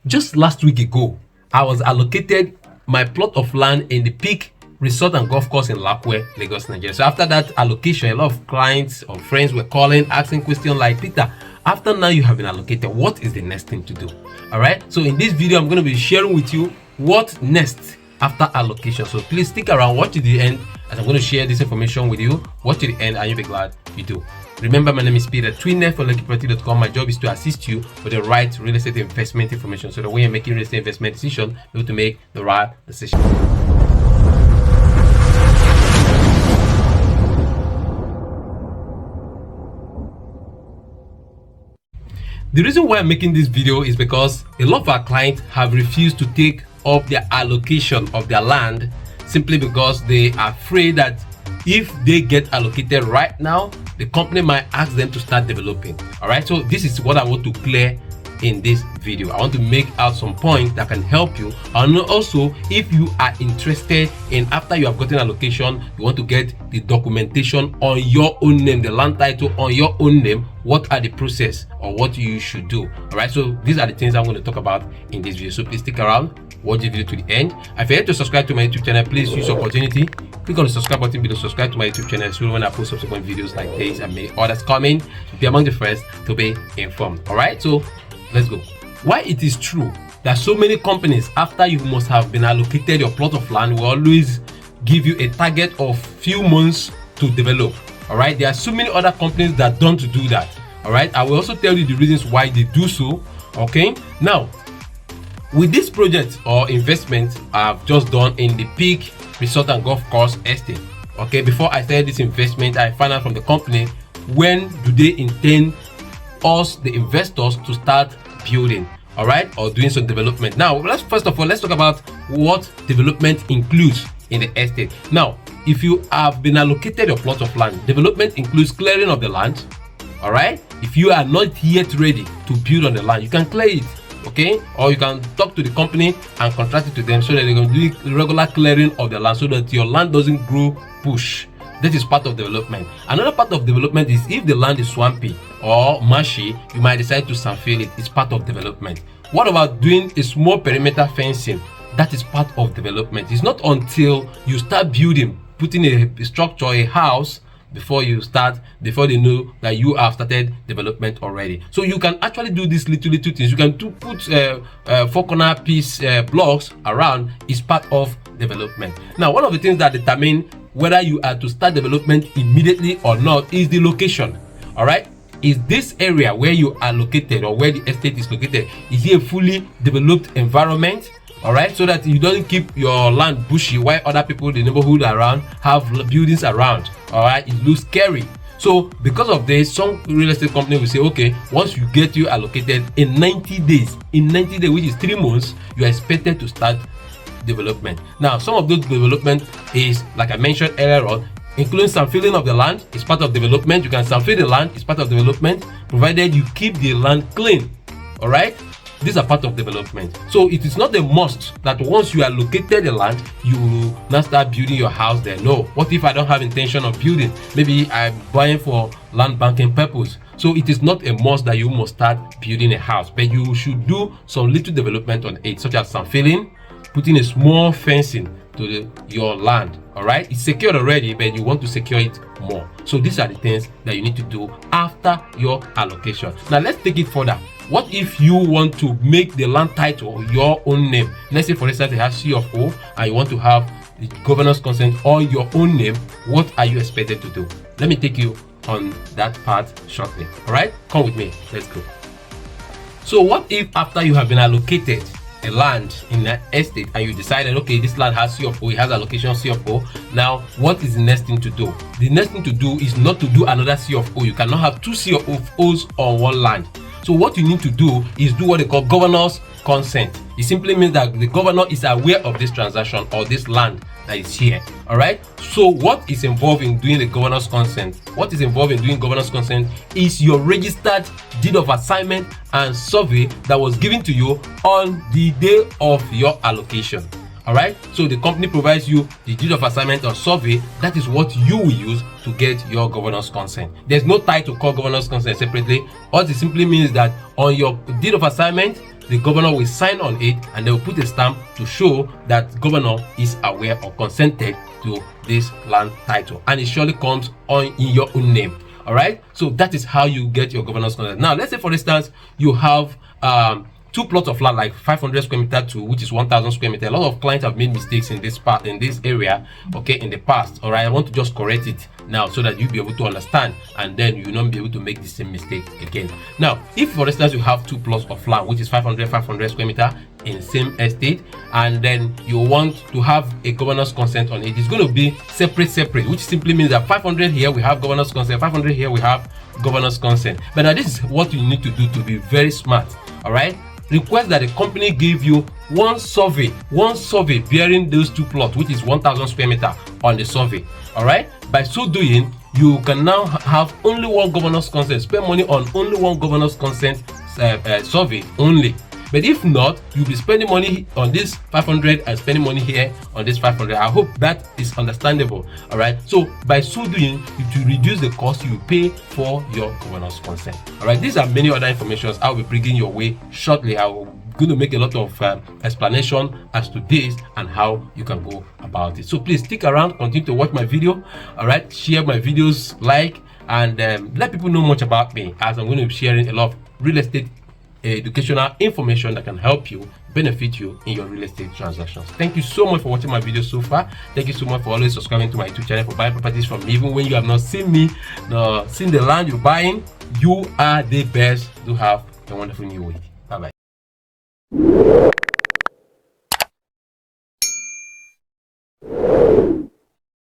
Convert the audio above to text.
Just last week ago, I was allocated my plot of land in the Peak Resort and Golf Course in Lekki Lagos Nigeria. So after that allocation, a lot of clients or friends were calling, asking questions like, Peter, after now you have been allocated, what is the next thing to do? All right, so in this video I'm going to be sharing with you what next after allocation. So please stick around, watch to the end, as I'm going to share this information with you. Watch to the end and you'll be glad you do. Remember, my name is Peter Twinnet from LekkiProperty.com. My job is to assist you with the right real estate investment information, so that when you're making real estate investment decision, you're able to make the right decision. The reason why I'm making this video is because a lot of our clients have refused to take up their allocation of their land simply because they are afraid that if they get allocated right now, the company might ask them to start developing. All right, so this is what I want to clear in this video. I want to make out some points that can help you, and also if you are interested in, after you have gotten allocation, you want to get the documentation on your own name, the land title on your own name, what are the process or what you should do. All right, so these are the things I'm going to talk about in this video, so please stick around, watch the video to the end. If you're yet to subscribe to my YouTube channel, please use the opportunity, click on the subscribe button below, subscribe to my YouTube channel so when I post subsequent videos like this and many others coming, be among the first to be informed. All right, so let's go. Why it is true that so many companies, after you must have been allocated your plot of land, will always give you a target of few months to develop. All right, there are so many other companies that don't do that. All right, I will also tell you the reasons why they do so. Okay, now with this project or investment I've just done in the Peak Resort and Golf Course estate, okay, before I started this investment, I found out from the company when do they intend us, the investors, to start building, all right, or doing some development. Now first of all, let's talk about what development includes in the estate. Now, if you have been allocated a plot of land, development includes clearing of the land. All right, if you are not yet ready to build on the land, you can clear it, okay, or you can talk to the company and contract it to them so that they're going to do regular clearing of the land so that your land doesn't grow bush. This is part of development. Another part of development is if the land is swampy or marshy, you might decide to sandfill it. It's part of development. What about doing a small perimeter fencing? That is part of development. It's not until you start building, putting a structure, a house, before they know that you have started development already. So you can actually do these little things. You can put 4 corner piece blocks around. Is part of development. Now, one of the things that determine whether you are to start development immediately or not is the location. All right, is this area where you are located or where the estate is located, is it a fully developed environment? All right, so that you don't keep your land bushy while other people in the neighborhood around have buildings around. All right, it looks scary. So because of this, some real estate company will say, okay, once you get you allocated in 90 days, which is 3 months, you are expected to start development. Now, some of those development is, like I mentioned earlier on, including some filling of the land is part of development. You can fill the land, is part of development, provided you keep the land clean. All right, these are part of development. So it is not a must that once you are located the land, you will now start building your house there. No. What if I don't have intention of building? Maybe I'm buying for land banking purpose. So it is not a must that you must start building a house, but you should do some little development on it, such as some filling, putting a small fencing to your land. All right, it's secured already, but you want to secure it more. So these are the things that you need to do after your allocation. Now let's take it further. What if you want to make the land title your own name? Let's say, for instance, it has C of O and you want to have the governor's consent on your own name. What are you expected to do? Let me take you on that part shortly. All right, come with me, let's go. So what if after you have been allocated a land in that estate and you decided, okay, this land has C of O, it has allocation C of O. Now, what is the next thing to do? The next thing to do is not to do another C of O. You cannot have 2 C of O's on one land. So what you need to do is do what they call governor's consent. It simply means that the governor is aware of this transaction or this land that is here. All right, so what is involved in doing the governor's consent? What is involved in doing governor's consent is your registered deed of assignment and survey that was given to you on the day of your allocation. All right, so the company provides you the deed of assignment or survey. That is what you will use to get your governor's consent. There's no title called governor's consent separately. All it simply means that on your deed of assignment, the governor will sign on it, and they will put a stamp to show that governor is aware or consented to this land title, and it surely comes on in your own name. All right, so that is how you get your governor's consent. Now let's say, for instance, you have 2 plots of land, like 500 square meter to which is 1,000 square meter. A lot of clients have made mistakes in this part, in this area, okay, in the past. All right, I want to just correct it now so that you'll be able to understand, and then you will not be able to make the same mistake again. Now, if for instance you have 2 plots of land which is 500 square meter in same estate, and then you want to have a governor's consent on it, it's going to be separate, which simply means that 500 here we have governor's consent, 500 here we have governor's consent. But now this is what you need to do to be very smart. All right, request that the company give you one survey bearing those 2 plots, which is 1,000 square meter on the survey. All right, by so doing, you can now have only one governor's consent, spend money on only one governor's consent survey only. But if not, you'll be spending money on this 500 and spending money here on this 500. I hope that is understandable. All right, so by so doing, to reduce the cost you pay for your governor's consent. All right, these are many other informations I'll be bringing your way shortly. I'm going to make a lot of explanation as to this and how you can go about it. So please stick around, continue to watch my video. All right, share my videos, like, and let people know much about me, as I'm going to be sharing a lot of real estate educational information that can help you, benefit you in your real estate transactions. Thank you so much for watching my video so far. Thank you so much for always subscribing to my YouTube channel for buying properties from me. Even when you have not seen me, seen the land you're buying, you are the best. Do have a wonderful new week. Bye bye.